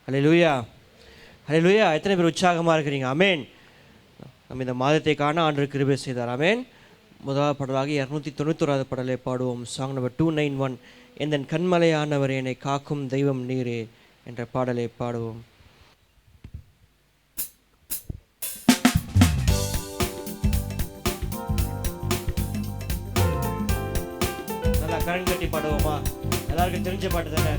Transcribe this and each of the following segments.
ஹல்லேலூயா, ஹல்லேலூயா. எத்தனை பேர் உற்சாகமாக இருக்கிறீங்க? ஆமென். நம்ம இந்த மாதத்தை காண ஆண்டவர் கிருபை செய்தார். ஆமென். முதலாவது பாடலாக 291வது பாடலை பாடுவோம். சாங் நம்பர் 291, எந்தன் கண்மலையானவர் என்னை காக்கும் தெய்வம் நீரே என்ற பாடலை பாடுவோம். நல்லா கண் கட்டி பாடுவோமா? எல்லாருக்கும் தெரிஞ்ச பாட்டு தானே.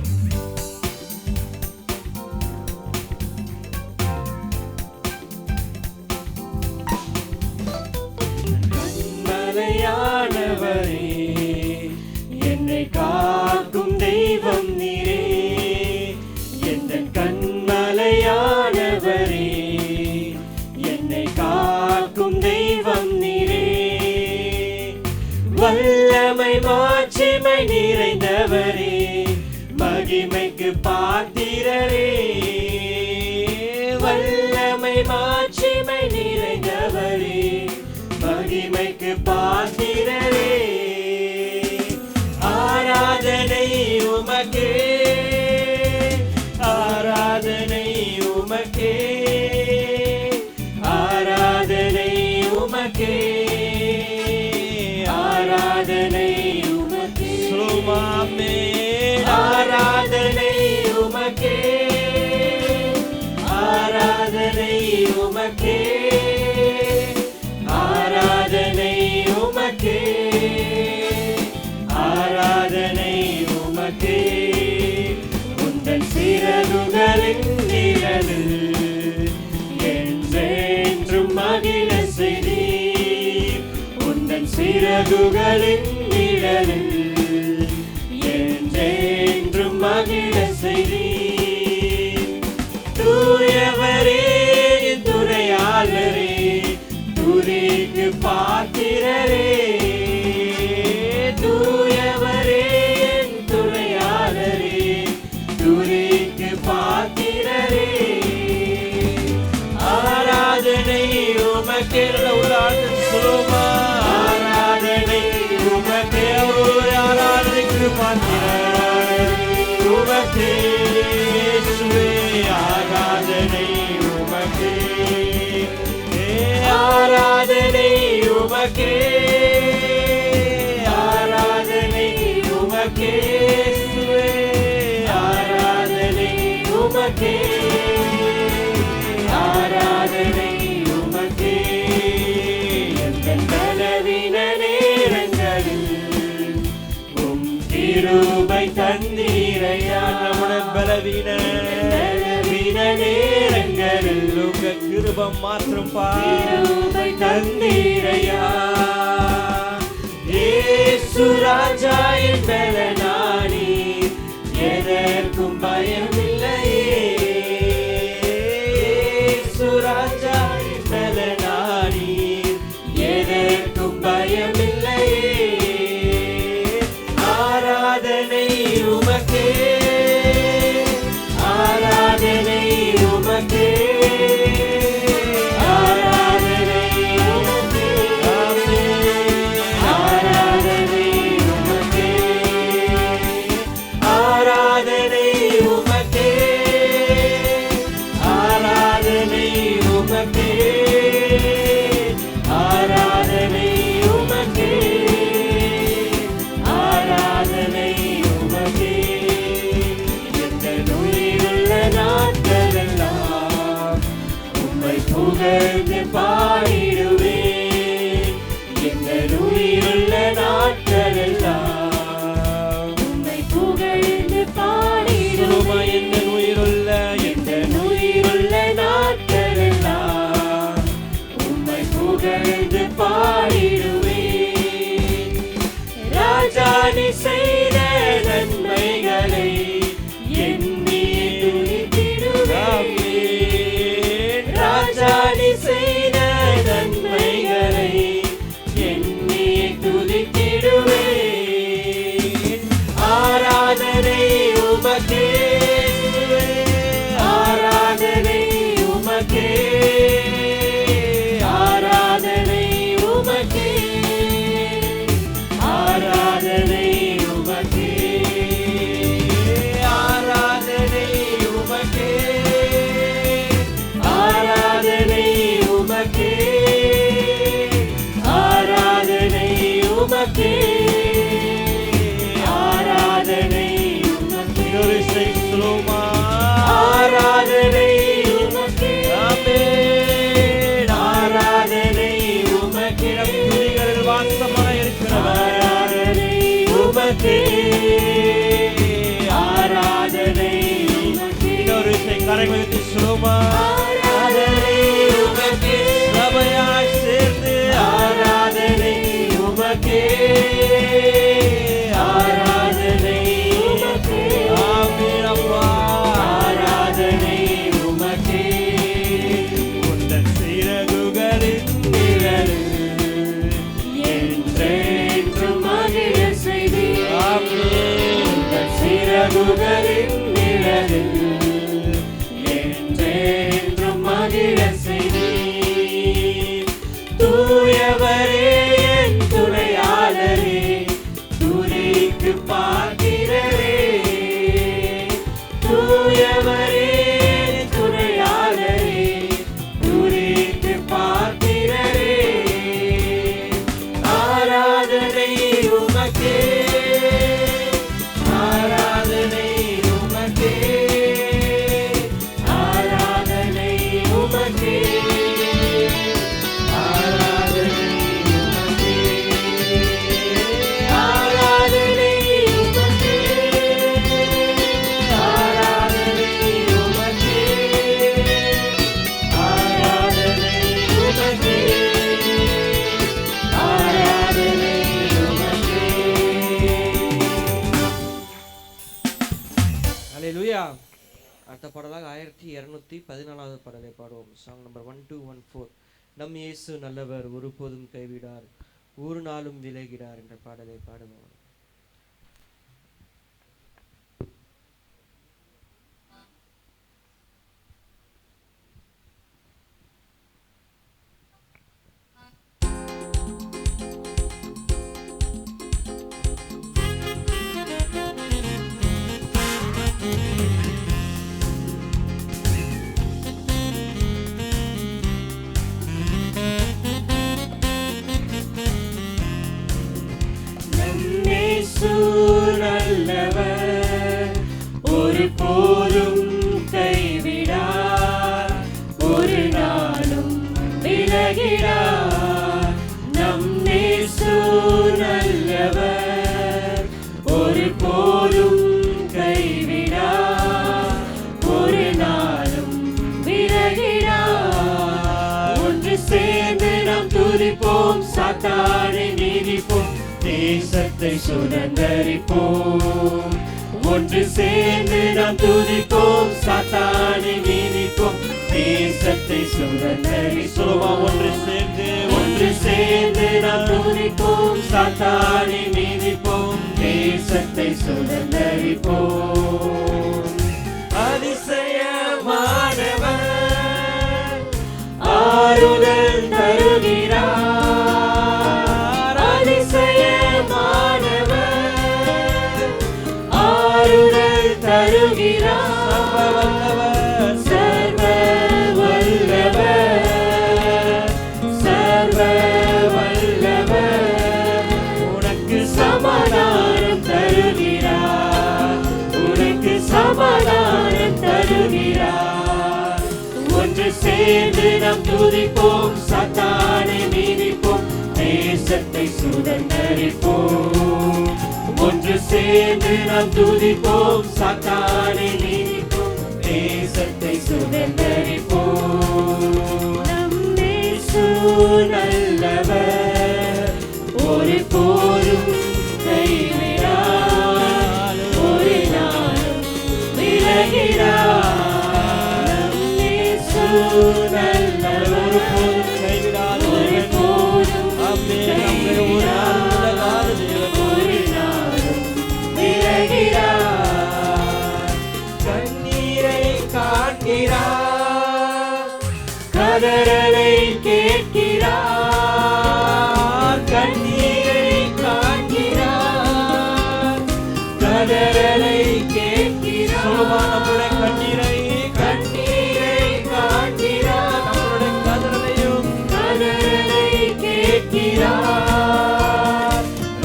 கண்மலையானவரே என்னை காக்கும் தெய்வம் நீரே, எந்தன் கண்மலையானவரே என்னை காக்கும் தெய்வம் நீரே. வல்லமை மாட்சிமை நிறைந்தவரே, மகிமைக்கு பாத்திரரே. வல்லமை மாட்சிமை நிறைந்தவரே, மகிமைக்கு பாத்திரரே. ஆராதனை உமக்கே, ஆராதனை உமக்கே, ஆராதனை உமக்கே, ஆராதனை உமக்கே. சுலோமாமே ஆராதனை உமக்கே, ஆராதனை உமக்கே, ஆராதனை உமக்கே, ஆராதனை உமக்கே. உந்தன் சிறகுகளின் நிழலில் என்றென்றும் மகிழ செய்தீர். உந்தன் சிறகுகளின் நிழலில் என்றென்றும் மகிழ செய்தீர். தூயவரே துணையாளரே, துதிக்கு பாத்திரரே. தூயவரே துணையாளரே, துதிக்கு பாத்திரரே. ஆராதனை உமக்கே. சொல்லுமா, ஆராதனை உமக்கே, ஆராதனைக்கு பாத்திரரே உமக்கே. ஆராதனை உமக்கே, ஆராதனை உமக்கே, ஆராதனை உமக்கே, ஆராதனை உமக்கே, ஆராதனை உமக்கே. எந்தன் பலவீன நேரங்களில் உம் கிருபை தந்தீரையா. நம்முடைய பலவீன நேரங்களில் உங்க கிருபை மாத்திரம் கிருபை தந்தீரையா. இயேசு ராஜா என் பலனானி, எதற்கும் பயமில்லையே. இயேசு ராஜா என் பலனானி, எதற்கும் பயமில்லையே. ஆராதனை உமக்கே, ஆராதனை உமக்கே, ஆராதனை உமக்கே, ஆராதனை உமக்கே, ஆராதனை உமக்கே, ஆராதனை உமக்கே, ஆராதனை உமக்கே, ஆராதனை உமக்கே. ஒரு விசை சொல்லுவோமா? ஆராதனை உமக்கே. ஆமென். ஆராதனை உமக்கே. நம் துதிகளில் வாசமாய் இருக்கிறவர். ஆராதனை உமக்கே. ஆராதனை உமக்கே. இன்னொரு விசை கரங்களை வைத்து சொல்லுவோமா? ஆராதனை உமக்கே. சபையாய் சேர்ந்து ஆராதனை உமக்கே. ஆராதனை உமக்கே. ஆமென் அப்பா. ஆராதனை உமக்கே. உந்தன் சிறகுகளின் நிழலில் என்றென்றும் மகிழ செய்தீர். ஆமென். உந்தன் சிறகுகளின் நிழலில் என்றென்றும் மகிழ செய்தீர். தூயவரே என் துணையாளரே, துதிக்கு பாத்திரரே. தூயவரே என் துணையாளரே, துதிக்கு பாத்திரரே. ஆராதனை உமக்கே. ஆராதனை உமக்கே. ஆராதனை உமக்கே. ஆராதனை உமக்கே. ஆராதனை உமக்கே. ஆராதனை உமக்கே. ஆராதனை உமக்கே. ஆராதனை உமக்கே. ஹல்லேலூயா. அடுத்த பாடலாக 1214வது பாடலை பாடுவோம். Song number 1214. நம் இயேசு நல்லவர், ஒருபோதும் கைவிடார், ஒரு நாளும் விலகிறார் என்ற பாடலை பாடுவோம். இயேசு நல்லவர், ஒருபோதும் கைவிடார், ஒரு நாளும் விலகிறார். நம் இயேசு நல்லவர், ஒருபோதும் கைவிடார், ஒரு நாளும் விலகிறார். ஒன்று சேர்ந்து நாம் துதிப்போம், சாத்தானை நீதிப்போம், தேசத்தை சுதந்தரிப்போம். ஒன்று சேர்ந்து நாம் துதிப்போம், சாத்தானை நீதிப்போம், தேசத்தை சுதந்தரிப்போம். ஒன்று சேர்ந்து நாம் துதிப்போம், சாத்தானை நீதிப்போம், தேசத்தை சுதந்தரிப்போம். அதிசயமானவர் ஆறுதல் தருகிறார். அதிசயமானவர் ஆறுதல் தருகிறார். சர்வ வல்லவர், சர்வ வல்லவர் உனக்கு சமாதானம் தருகிறார், உனக்கு சமாதானம் தருகிறார். ஒன்று சேர்ந்து நாம் துதிப்போம், சாத்தானை மீதிப்போம், தேசத்தை சுதந்தரிப்போம். ஒன்று சேர்ந்து நாம் துதிப்போம், சாத்தானை மீதிப்போம், தேசத்தை சுதந்தரிப்போம். நம் இயேசு நல்லவர், ஒருபோதும் கைவிடார், ஒரு நாளும் விலகிறார். நம் இயேசு நல்லவர், ஒருபோதும் கைவிடார், ஒருபோதும் கைவிடார், ஒரு நாளும் விலகிறார். கண்ணீரை காண்கிறார், கதறலை கேட்கிறார். கண்ணீரை காண்கிறார், கதறலை கேட்கிறார். நம்முடைய கண்ணீரை காண்கிறார், நம்முடைய கதறலை கேட்கிறார்.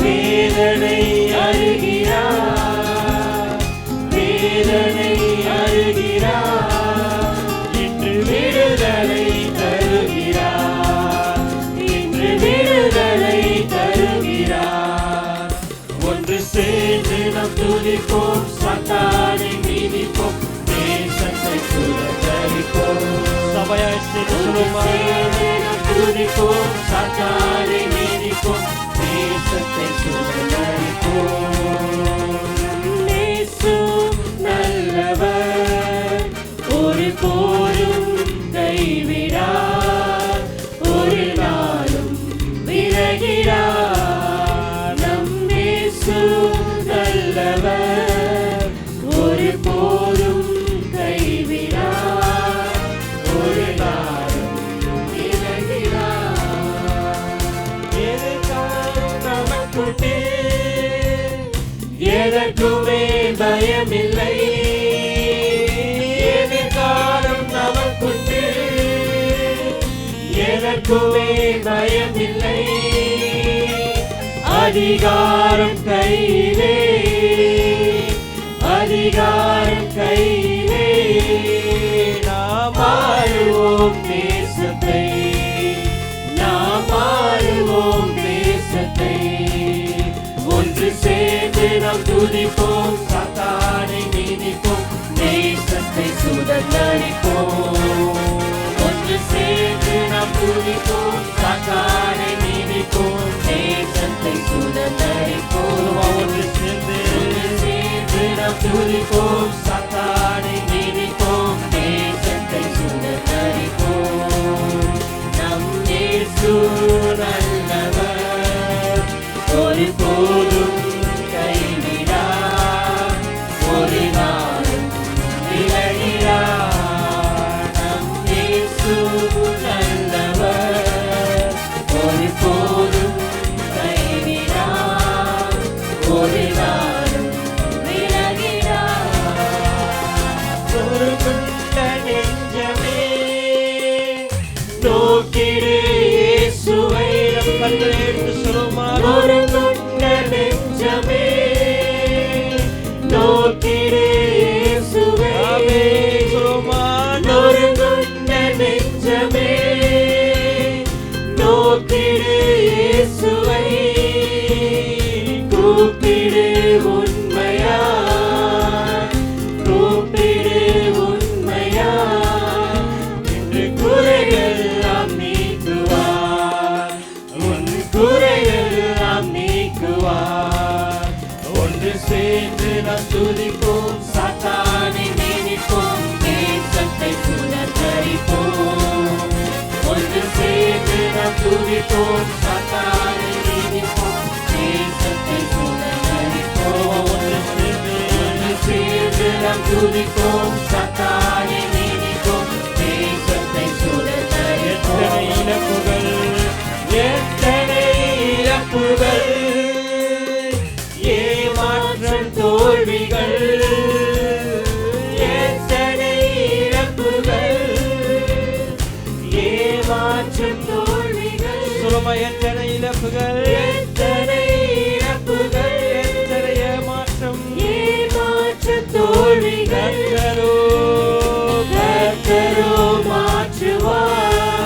வேதனை அறிகிறார், நாம் துதிப்போம், சாத்தானை மீதிப்போம், தேசத்தை சுதந்தரிப்போம். சபையாய் சேர்ந்து சொல்லுமா, நாம் துதிப்போம், சாத்தானை மீதிப்போம், தேசத்தை சுதந்தரிப்போம். இயேசு நல்லவர், ஒரு போதும் கைவிடார், ஒரு நாளும் விலகிறார். நம் இயேசு நல்லவர், ஒரு போதும் கைவிடார், ஒரு நாளும் விலகிறார். எதற்காக நமக்குண்டே, எதற்குமே பயமில்லை, எதிர்காலம் நமக்குண்டு, எதற்குமே பயமில்லை. அதிகாரம் கையிலே, அதிகாரம் கையிலே, நாம் ஆளுவோம் தேசத்தை, நாம் ஆளுவோம் தேசத்தை. ஒன்று சேர்ந்து நாம் துதிப்போம், சாத்தானை மீதிப்போம், தேசத்தை சுதந்தரிப்போம். ஒன்று சேர்ந்து நாம் துதிப்போம், சாத்தானை மீதிப்போம், தேசத்தை சுதந்தரிப்போம். ஒன்று சேர்ந்து நாம் துதிப்போம், சாத்தானை மீதிப்போம், தேசத்தை சுதந்தரிப்போம். நம் இயேசு நல்லவர், ஒரு போதும் கைவிடார், ஒரு நாளும் விலகிறார். நம் இயேசு நல்லவர், ஒரு போதும் கைவிடார், ஒரு நாளும் விலகிறார். ஒரு குண்ட நெஞ்சமே நோக்கிடு இயேசுவை, கண்களை எடுத்து சொல்லுமா, ஒரு குண்ட நெஞ்சமே நோக்கிடு இயேசுவை. சொல்லுமா, ஒரு குண்ட நெஞ்சமே நோக்கிடு இயேசுவை. கூப்பிடு உண்மையா, கூப்பிடு உண்மையா, இன்று குறைகள் நீக்குவார், உன் குறைகள் நீக்குவார். ஒன்று சேர்ந்து நாம் துதிப்போம், சாத்தானை மீதிப்போம், தேசத்தை சுதந்தரிப்போம். ஒன்று சேர்ந்து நாம் துதிப்போம், சாத்தானை மீதிப்போம், தேசத்தை சுதந்தரிப்போம். ஒன்று சேர்ந்து நாம் துதிப்போம், சாத்தானை மீதிப்போம், தேசத்தை சுதந்தரிப்போம். இழப்புகள், எத்தனை இழப்புகள், ஏமாற்றம் தோல்விகள், எத்தனை இழப்புகள், ஏமாற்றம் தோல்விகள். சொல்லுமா, எத்தனை இழப்புகள், எத்தனை இழப்புகள், எத்தனை ஏமாற்றம், ஏமாற்றம் தோல்விகள். கர்த்தரோ மாற்றுவார்,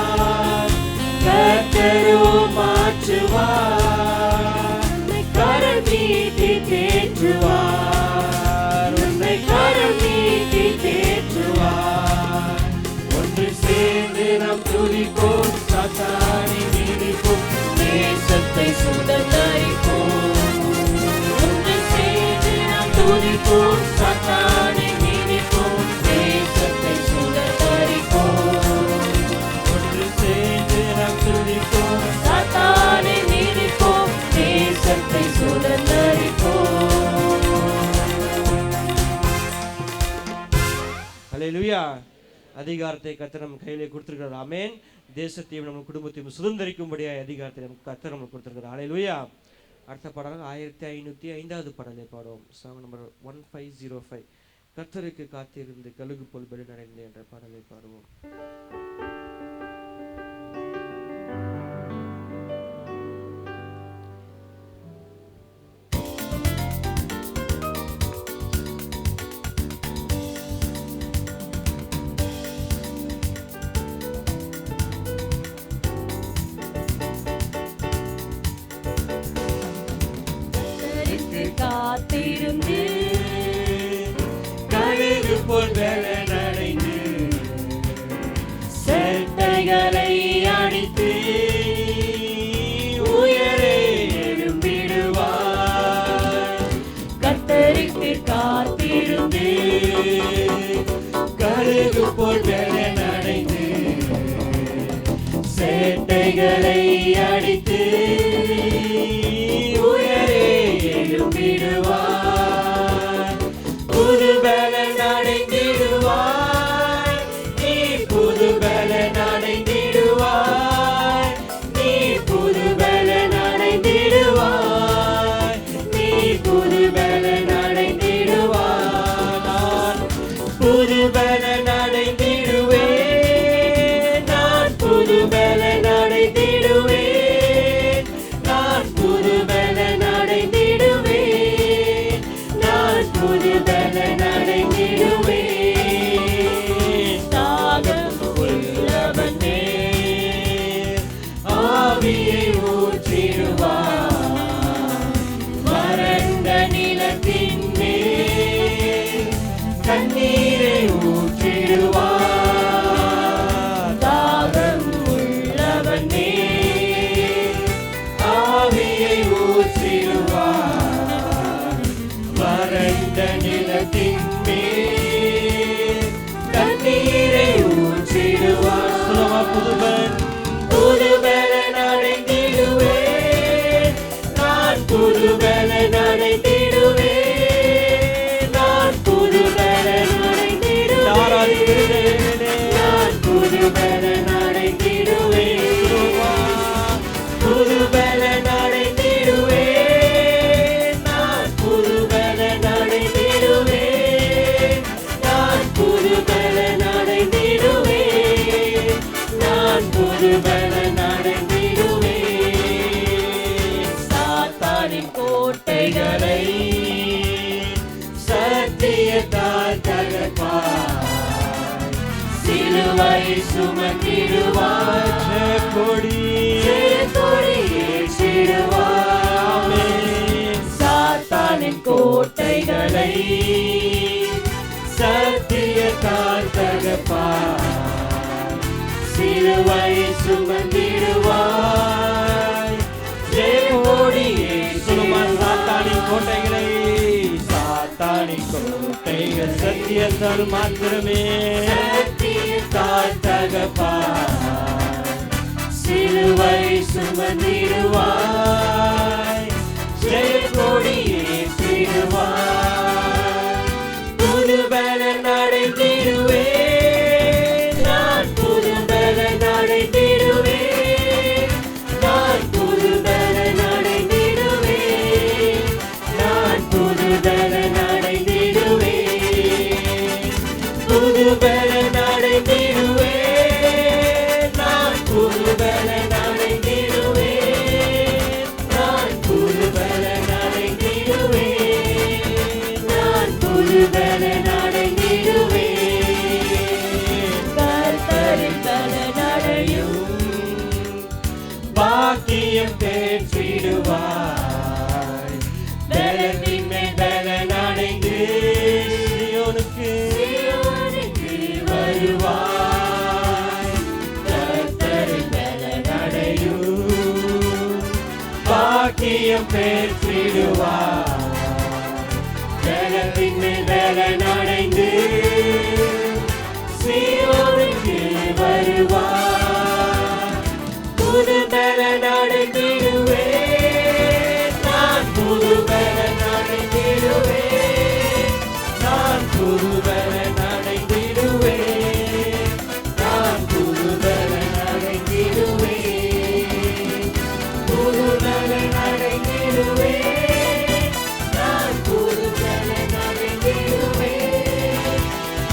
கர்த்தரோ மாற்றுவார். உன்னை கரம் நீட்டி தேற்றுவார், உன்னை கரம் நீட்டி தேற்றுவார். ஒன்று சேர்ந்து நாம் துதிப்போம், சாத்தானை மீதிப்போம், தேசத்தை சுதந்தரிப்போம். ஒன்று சேர்ந்து நாம் துதிப்போம், சாத்தானை மீதிப்போம், தேசத்தை சுதந்தரிப்போம். ஒன்று சேர்ந்து நாம் துதிப்போம், சாத்தானை மீதிப்போம், தேசத்தை சுதந்தரிப்போம். அல்லேலூயா. அதிகாரத்தை கர்த்தர் நம்ம கையிலே கொடுத்திருக்கிறார். ஆமென். தேசத்தையும் நம்ம குடும்பத்தையும் சுதந்தரிக்கும்படியாக அதிகாரத்தை நம்ம கர்த்தர் நம்மளுக்கு கொடுத்திருக்கிறார். அல்லேலூயா. அடுத்த பாடலாக 1505வது பாடலை பாடுவோம். சாங் நம்பர் 1505, கர்த்தருக்கு காத்திருந்து கழுகு போல் பலிநடைந்து என்ற பாடலை பாடுவோம். காத்திருந்து விட்டு காத்திருந்து கழுகு போல் பலனடைந்து சேட்டைகளை அடித்து உயரே எழும்பிடுவார். புது பலன் அடைந்திடுவாய் நீ, புது பலன் அடைந்திடுவாய் நீ, புது பலன் அடைந்திடுவாய் நீ, புது பலன் அடைந்திடுவாய். நான் புது பலன் அடைந்திடுவேன், நான் புது பலன் அடைந்திடுவேன், நான் புது பலன் அடைந்திடுவேன், நான் புது பலன் அடைந்திடுவேன். தாகம் உள்ளவனே ஆவியை ஊற்றிடுவார், வறண்ட நிலத்தின் மேல் தண்ணீரை ஊற்றிடுவார். தாகம் உள்ளவனே ஆவியை ஊற்றிடுவார், வறண்ட நிலத்தின் மேல் தண்ணீரை ஊற்றிடுவார். புதுபலன் புதுபலன் அடைந்திடுவேன், நான் புதுபலன் அடைந்திடுவேன், நான் புதுபலன் அடைந்திடுவேன், நான் புதுபலன் அடைந்திடுவேன், புதுபலன் அடைந்திடுவேன், நான் புதுபலன் அடைந்திடுவேன், நான் புதுபலன் அடைந்திடுவேன், நான் புதுபலன் அடைந்திடுவேன். சாத்தானின் கோட்டைகளை சத்தியத்தால் தகர்ப்பார், சிலுவை சுமந்திடுவார், கொடி ஏற்றிடுவார். சாத்தானின் கோட்டைகளை சத்தியத்தால் தகர்ப்பார், சிலுவை சுமந்திடுவாய், ஜெயக்கொடி ஏற்றிடுவார். சாத்தானின் கோட்டைகளை, சாத்தானின் கோட்டைகள் சத்தியத்தால் மாத்திரமே சத்தியத்தால் தகர்ப்பார், சிலுவை சுமந்திடுவாய், ஜெயக்கொடி ஏற்றிடுவாய். புது பலன் அடைந்திடுவேன், நான் புது பலன் அடைந்திடுவேன், நான் புது பலன் அடைந்திடுவேன், நான் புது பலன் அடைந்திடுவேன், புது பலன் அடைந்திடுவேன், நான் புது பலன் அடைந்திடுவேன், நான் புது பலன் அடைந்திடுவேன், நான் புது பலன் அடைந்திடுவேன். கர்த்தரின் பலன் அடையும் பாக்கியம் பெற்றிடுவாய், பலத்தின் மேல் பலன் அடைந்து சீயோனுக்கு வருவாய். கர்த்தரின் பலன் அடையும் பாக்கியம் பெற்றிடுவாய், பலத்தின் மேல் பலன் அடைந்து சீயோனுக்கு வருவாய். புது பலன் அடைந்திடுவேன், நான் புது பலன் அடைந்திடுவேன், நான் புது பலன் அடைந்திடுவேன், நான் புது பலன் அடைந்திடுவேன், புது பலன் அடைந்திடுவேன், நான் புது பலன் அடைந்திடுவேன்,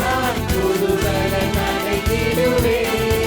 நான் புது பலன் அடைந்திடுவேன்,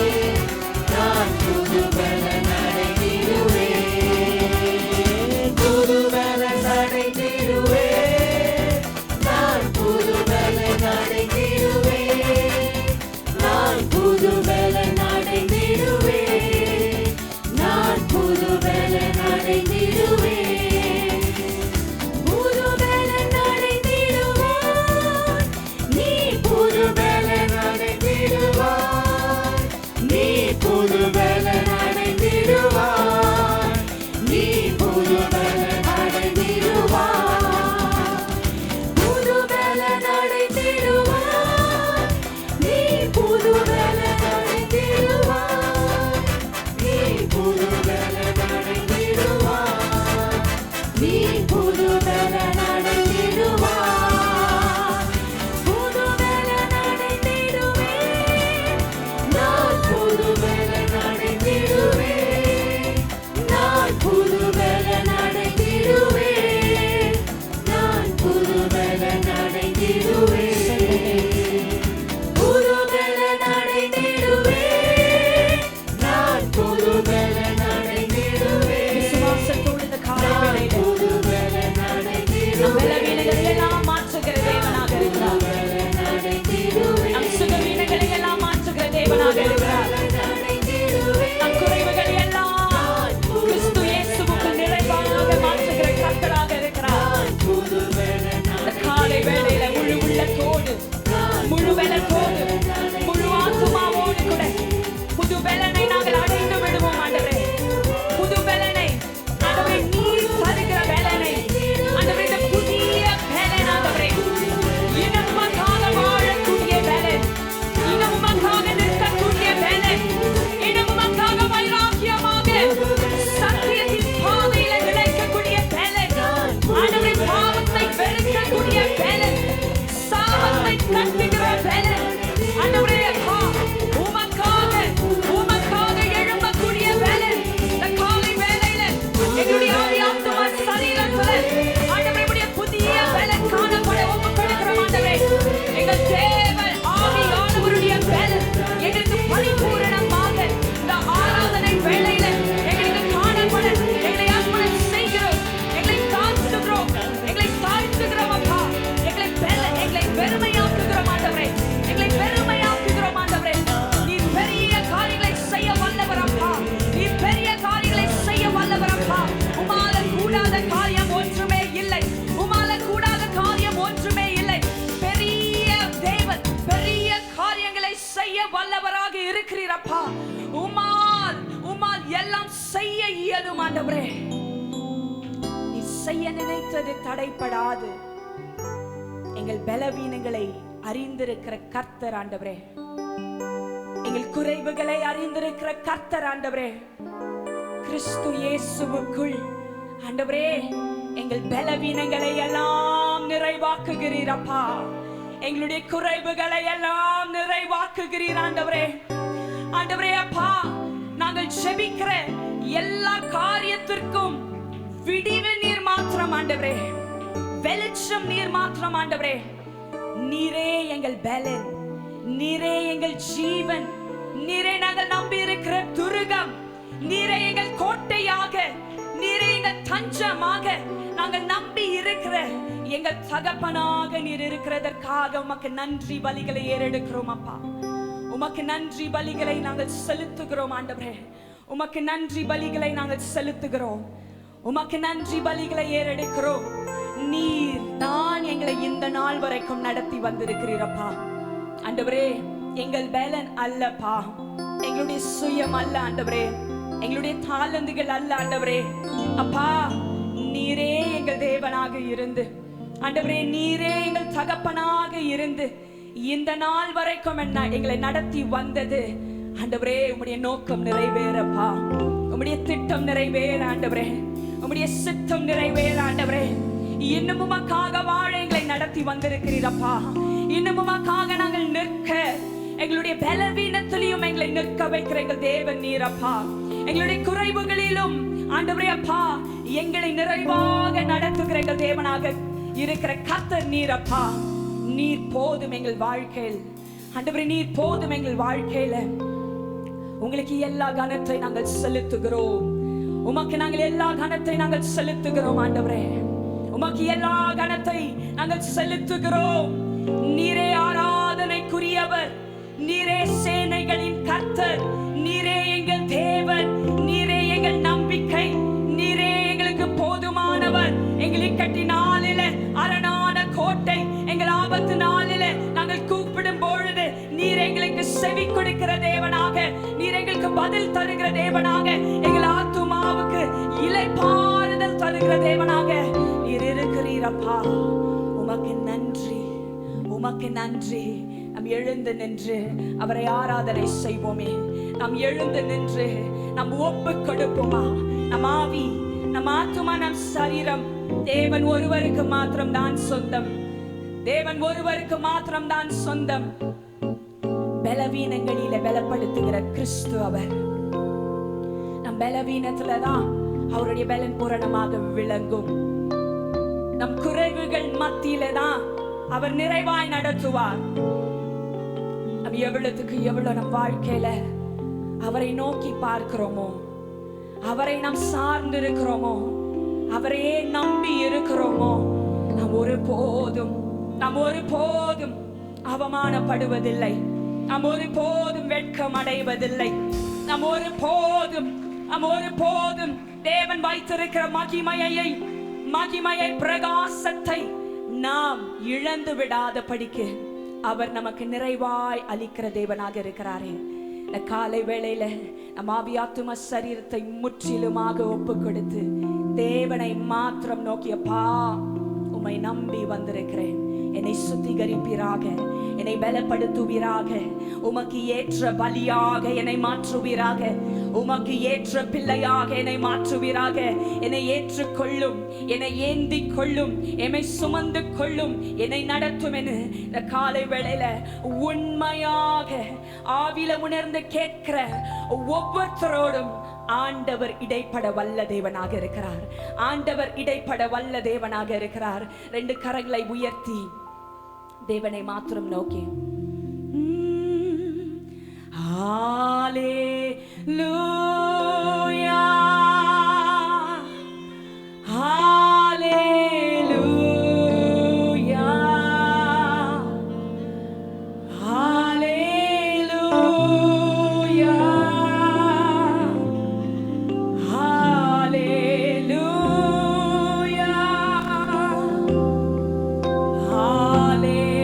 வல்லவராக இருக்கிறீரப்பா. உம்மால் எல்லாம் செய்ய இயலும் ஆண்டவரே. நீ செய்ய நினைத்தது தடைப்படாது. எங்கள் பலவீனங்களை அறிந்திருக்கிற கர்த்தர் ஆண்டவரே, எங்கள் குறைவுகளை அறிந்திருக்கிற கர்த்தர் ஆண்டவரே, கிறிஸ்து இயேசுவுக்குள் ஆண்டவரே எங்கள் பலவீனங்களை எல்லாம் நிறைவாக்குகிறீரப்பா. எங்களுடைய குறைவுகளை எல்லாம் நிறைவாக்குகிறீர் ஆண்டவரே. ஆண்டவரே அப்பா, நாங்கள் ஜெபிக்கிற எல்லா காரியத்திற்கும் விடிவு நீர் மாத்திரம் ஆண்டவரே, வெளிச்சம் நீர் மாத்திரம் ஆண்டவரே. நீரே எங்கள் பலன், நீரே எங்கள் ஜீவன், நீரே நாங்கள் நம்பி இருக்கிற துருகம், நீரே எங்கள் கோட்டையாக, நீரே எங்கள் தஞ்சமாக, நாங்கள் நம்பி இருக்கிற எங்கள் தகப்பனாக நீர் இருக்கிறதற்காக உமக்கு நன்றி பலிகளை ஏறெடுக்கிறோம் அப்பா. உமக்கு நன்றி பலிகளை நாங்கள் செலுத்துகிறோம் ஆண்டவரே. உமக்கு நன்றி பலிகளை நாங்கள் செலுத்துகிறோம். உமக்கு நன்றி பலிகளை ஏறெடுக்கிறோம். நீர் தான் எங்களை இந்த நாள் வரைக்கும் நடத்தி வந்திருக்கிறீரப்பா ஆண்டவரே. எங்கள் பலன் அல்லப்பா, எங்களுடைய சுயம் அல்ல ஆண்டவரே, எங்களுடைய தாளந்துகள் அல்ல ஆண்டவரே. அப்பா, நீரே எங்கள் தேவனாக இருந்து ஆண்டவரே, நீரே எங்கள் தகப்பனாக இருந்து இந்த நாள் வரைக்கும் எங்களை நடத்தி வந்தது ஆண்டவரே. உம்முடைய நோக்கம் நிறைவேறப்பா, உம்முடைய திட்டம் நிறைவேற ஆண்டவரே, உம்முடைய சித்தம் நிறைவேற ஆண்டவரே. இன்னும் உமக்காக வாழ எங்களை நடத்தி வந்திருக்கிறீரப்பா. இன்னும் உமக்காக நாங்கள் நிற்க, எங்களுடைய பலவீனத்திலையும் எங்களை நிற்க வைக்கிற எங்கள் தேவன் நீரப்பா. எங்களுடைய குறைவுகளிலும் ஆண்டவரே அப்பா எங்களை நிறைவாக நடத்துகிற எங்கள் தேவனாக இருக்கிற கர்த்தர் நீரப்பா. நீர் போதும் எங்கள் வாழ்க்கையில் ஆண்டவரே, நீர் போதும் எங்கள் வாழ்க்கையில. உங்களுக்கு எல்லா கனத்தை நாங்கள் செலுத்துகிறோம். உமக்கு நாங்கள் எல்லா கனத்தை நாங்கள் செலுத்துகிறோம் ஆண்டவரே. உமக்கு எல்லா கனத்தை நாங்கள் செலுத்துகிறோம். நீரே ஆராதனைக்குரியவர், நீரே சேனைகளின் கர்த்தர், நீரே எங்கள் தேவன், நீரே எங்கள் நம்பிக்கை, நீரே எங்களுக்கு போதுமானவர். எங்களை கட்டி நாளில அரணான கோட்டை, எங்கள் ஆபத்து நாளில நாங்கள் கூப்பிடும் பொழுது நீர் எங்களுக்கு செவி கொடுக்கிற தேவனாக, நீர் எங்களுக்கு பதில் தருகிற தேவனாக, எங்கள் ஆத்துமாவுக்கு இளைப்பாறுதல் தருகிற தேவனாக நீர் இருக்கிறீரப்பா. உமக்கு நன்றி, உமக்கு நன்றி. நாம் எழுந்து நின்று அவரை ஆராதனை செய்வோமே. நாம் எழுந்து நின்று நாம் ஒப்பு கொடுப்போமா? நம் ஆவி, நம் ஆத்துமா, நம் சரீரம் தேவன் ஒருவருக்கு மாத்திரம் தான் சொந்தம். தேவன் ஒருவருக்கு மாத்திரம் தான் சொந்தம். பலவீனங்களில பலப்படுத்துகிற கிறிஸ்து அவர். நம் பலவீனத்துலதான் அவருடைய பலன் பூரணமாக விளங்கும். நம் குறைவுகள் மத்தியில தான் அவர் நிறைவாய் நடத்துவார். நம் எவ்வளவுக்கு எவ்வளவு நம் வாழ்க்கையில அவரை நோக்கி பார்க்கிறோமோ, அவரை நாம் சார்ந்து இருக்கிறோமோ, அவரையே நம்பி இருக்கிறோமோ, நாம் ஒருபோதும் அவமானப்படுவதில்லை. நாம் ஒருபோதும் வெட்கம் அடைவதில்லை. நாம் ஒருபோதும் தேவன் வைத்திருக்கிற மகிமையை பிரகாசத்தை நாம் இழந்து விடாத படிக்கு அவர் நமக்கு நிறைவாய் அளிக்கிற தேவனாக இருக்கிறாரே. இந்த காலை வேளையில நம் ஆவி ஆத்தும சரீரத்தை முற்றிலுமாக ஒப்பு கொடுத்து தேவனை மாத்திரம் நோக்கியப்பா, உம்மை நம்பி வந்திருக்கிறேன். என்னை சுத்திகரிப்பீராக, என்னை பலப்படுத்துவீராக, உமக்கு ஏற்ற பலியாக என்னை மாற்றுவீராக, உமக்கு ஏற்ற பிள்ளையாக என்னை மாற்றுவீராக. என்னை ஏற்றுக்கொள்ளும், என்னை ஏந்தி கொள்ளும், என்னை சுமந்து கொள்ளும், என்னை நடத்தும் என இந்த காலை வேளையில உண்மையாக ஆவில உணர்ந்து கேட்கிற ஒவ்வொருத்தரோடும் ஆண்டவர் இடைப்பட வல்ல தேவனாக இருக்கிறார். ஆண்டவர் இடைப்பட வல்ல தேவனாக இருக்கிறார். 2 கரங்களை உயர்த்தி தேவனை மாத்திரம் நோக்கி ஹalleluya ஹalleluya ஹalleluya ஹalleluya ஹalleluya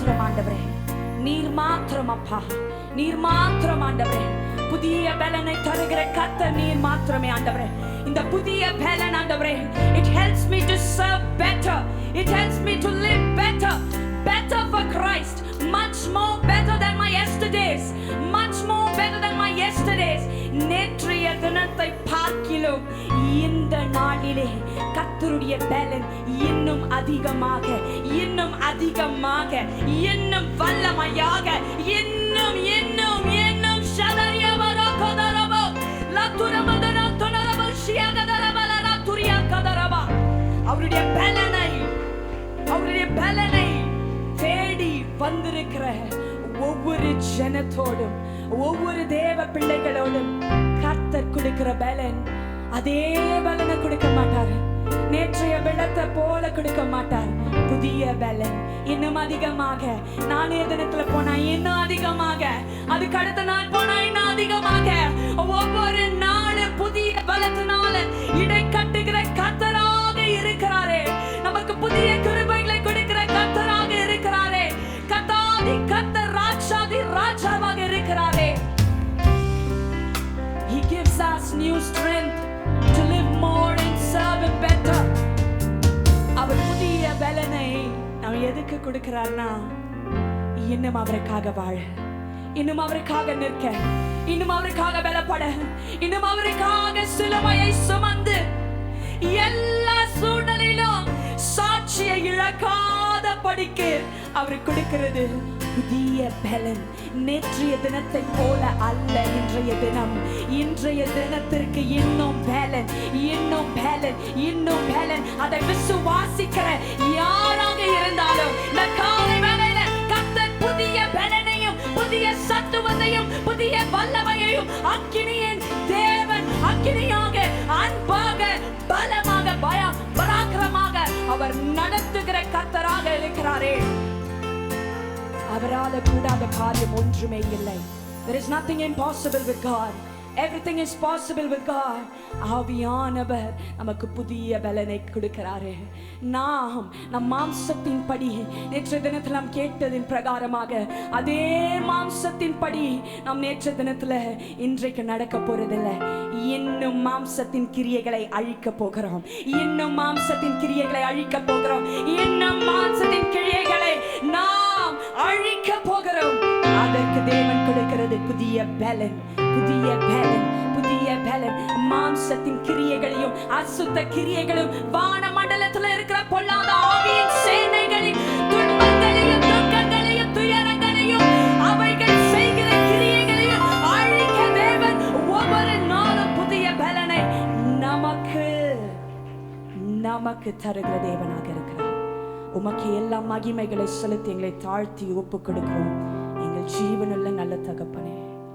மாத்திரம் ஆண்டவரே, நீர் மாத்திரம் அப்பா, நீர் மாத்திரம் ஆண்டவரே. புதிய பலனை தருகிற கர்த்தர் நீர் மாத்திரமே ஆண்டவரே. இந்த புதிய பலன் ஆண்டவரே, it helps me to serve better, it helps me to live better, better for Christ, much more better than my yesterdays, much more better than my yesterdays. நேற்றைய தினத்தை பார்க்கிலும் இந்த நாளிலே கர்த்தருடைய பலன் இன்னும் அதிகமாக, இன்னும் அதிகமாக, இன்னும் வல்லமையாக, இன்னும் இன்னும் இன்னும் ஷதரியவரோ கதரபோ லத்துரமதன துனரபோ ஷியகதரபல லத்துரியா கதரபா. அவருடைய பலனை, அவருடைய பலனை தேடி வந்திருக்கிற ஒவ்வொரு ஜனத்தோடும், ஒவ்வொரு தேவ பிள்ளைகளோடும் கர்த்தர் கொடுக்கிற பலன் அதே பலனை கொடுக்க மாட்டார். நேற்றைய பலத்தை போல கொடுக்க மாட்டார். புதிய பலன் இன்னும் அதிகமாக, நாளைய தினத்துல போனா இன்னும் அதிகமாக, அதுக்கு அடுத்த நாள் போனா இன்னும் அதிகமாக, ஒவ்வொரு நாளும் புதிய பலத்தினால இடை கட்டுகிற கர்த்தராக இருக்கிறாரே. நமக்கு புதிய கிருபைகளை கொடுக்கிற கர்த்தராக இருக்கிறாரே. கர்த்தாதி கர்த்தர், ராஜாதி ராஜாவாக இருக்கிறாரே. He gives us new strength to live more and serve him better. அவர் புதிய பலனை நாம் எதுக்கு கொடுக்கிறார்னா, இன்னும் அவருக்காக வாழ, இன்னும் அவருக்காக நிற்க, இன்னும் அவருக்காக பலப்பட, இன்னும் அவருக்காக சிலுவையை சுமந்து எல்லா சூழ்நிலையிலும் சாட்சியை இழக்காத படிக்கு அவர் கொடுக்கிறது புதிய பலன். நேற்றைய தினத்தை போல அல்ல இன்றைய தினம். இன்றைய தினத்திற்கு இன்னும் பலன், இன்னும் பலன், இன்னும் பலன். அதை விசுவாசிக்கிற யாராக இருந்தாலும் இந்த காலை வேளையில கர்த்தர் புதிய பலனையும், புதிய சத்துவத்தையும், புதிய வல்லமையையும், அக்கினியின் தேவன் அக்கினியாக, அன்பாக, பலமாக, பராக்கிரமாக அவர் நடத்துகிற கர்த்தராக இருக்கிறாரே. அவரால கூடாத காரியம் ஒன்றுமே இல்லை. There is nothing impossible with God. Everything is possible with God. ஆவியானவர் நமக்கு புதிய பலனை கொடுக்கிறாரே. நாம் நம் மாம்சத்தின் படி நேற்றைய தினத்தில் நாம் கேட்டதின் பிரகாரமாக அதே மாம்சத்தின் படி நாம் நேற்றைய தினத்தில் இன்றைக்கு நடக்க போறதில்லை. இன்னும் மாம்சத்தின் கிரியைகளை அழிக்க போகிறோம். இன்னும் மாம்சத்தின் கிரியைகளை அழிக்க போகிறோம். இன்னும் மாம்சத்தின் கிரியைகளை நாம் அழிக்க போகிறோம். அதற்கு தேவன் கொடுக்கிறது புதிய பலன், புதிய பலன், புதிய பலன். மாம்சத்தின் கிரியைகளையும் அசுத்த கிரியைகளும் வான மண்டலத்தில் இருக்கிற பொல்லாத ஆவியின் சேனைகளின் துன்பங்களையும் துக்கங்களையும் துயரங்களையும் அவைகள் செய்கிற கிரியைகளையும் அழிக்க தேவன் ஒவ்வொரு நாளும் புதிய பலனை நமக்கு தருகிற தேவனாக இருக்கிறார். உமக்கு எல்லா மகிமைகளை செலுத்தி எங்களை தாழ்த்தி ஒப்புக் கொடுக்கிறோம் எங்கள் ஜீவனுள்ள நல்ல தகப்பனே.